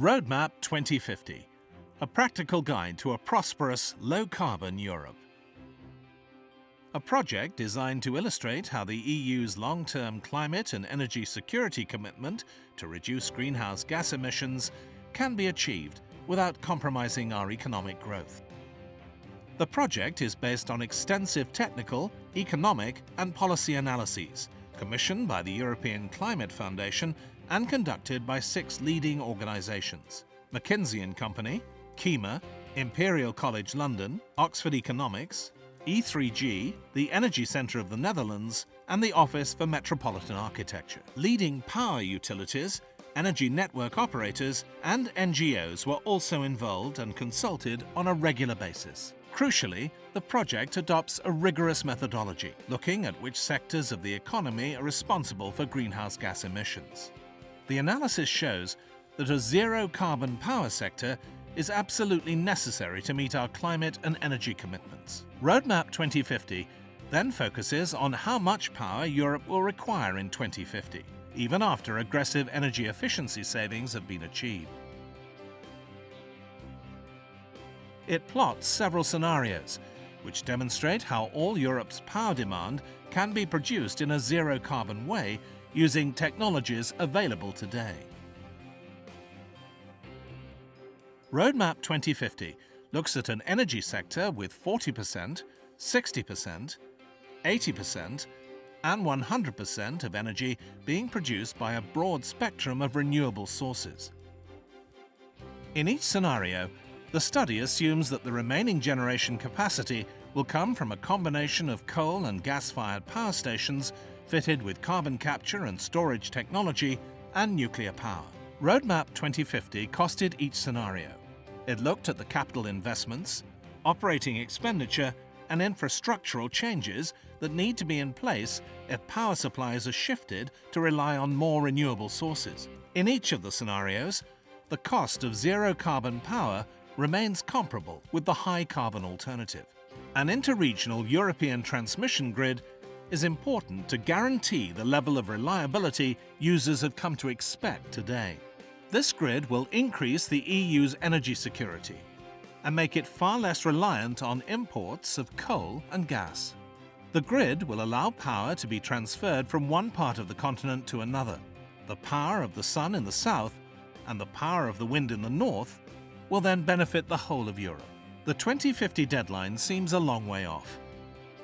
Roadmap 2050, a practical guide to a prosperous, low-carbon Europe. A project designed to illustrate how the EU's long-term climate and energy security commitment to reduce greenhouse gas emissions can be achieved without compromising our economic growth. The project is based on extensive technical, economic and policy analyses commissioned by the European Climate Foundation and conducted by 6 leading organisations: McKinsey & Company, KEMA, Imperial College London, Oxford Economics, E3G, the Energy Centre of the Netherlands and the Office for Metropolitan Architecture. Leading power utilities, energy network operators and NGOs were also involved and consulted on a regular basis. Crucially, the project adopts a rigorous methodology, looking at which sectors of the economy are responsible for greenhouse gas emissions. The analysis shows that a zero-carbon power sector is absolutely necessary to meet our climate and energy commitments. Roadmap 2050 then focuses on how much power Europe will require in 2050, even after aggressive energy efficiency savings have been achieved. It plots several scenarios, which demonstrate how all Europe's power demand can be produced in a zero-carbon way using technologies available today. Roadmap 2050 looks at an energy sector with 40%, 60%, 80% and 100% of energy being produced by a broad spectrum of renewable sources. In each scenario, the study assumes that the remaining generation capacity will come from a combination of coal and gas-fired power stations fitted with carbon capture and storage technology and nuclear power. Roadmap 2050 costed each scenario. It looked at the capital investments, operating expenditure and infrastructural changes that need to be in place if power supplies are shifted to rely on more renewable sources. In each of the scenarios, the cost of zero-carbon power remains comparable with the high-carbon alternative. An interregional European transmission grid is important to guarantee the level of reliability users have come to expect today. This grid will increase the EU's energy security and make it far less reliant on imports of coal and gas. The grid will allow power to be transferred from one part of the continent to another. The power of the sun in the south and the power of the wind in the north will then benefit the whole of Europe. The 2050 deadline seems a long way off,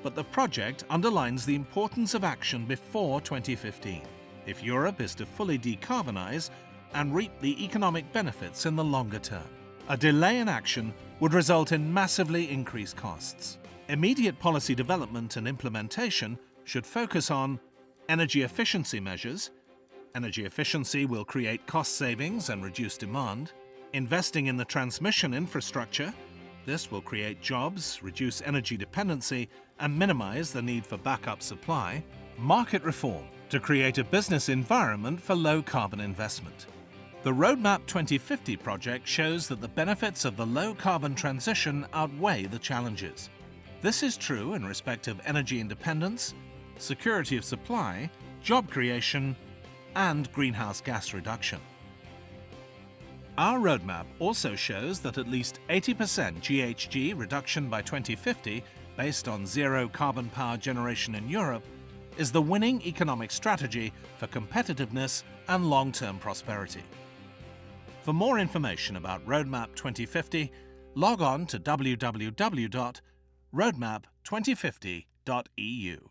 but the project underlines the importance of action before 2015 if Europe is to fully decarbonise and reap the economic benefits in the longer term. A delay in action would result in massively increased costs. Immediate policy development and implementation should focus on energy efficiency measures. Energy efficiency will create cost savings and reduce demand. Investing in the transmission infrastructure. This will create jobs, reduce energy dependency and minimise the need for backup supply. Market reform to create a business environment for low-carbon investment. The Roadmap 2050 project shows that the benefits of the low-carbon transition outweigh the challenges. This is true in respect of energy independence, security of supply, job creation and greenhouse gas reduction. Our roadmap also shows that at least 80% GHG reduction by 2050, based on zero carbon power generation in Europe, is the winning economic strategy for competitiveness and long-term prosperity. For more information about Roadmap 2050, log on to www.roadmap2050.eu.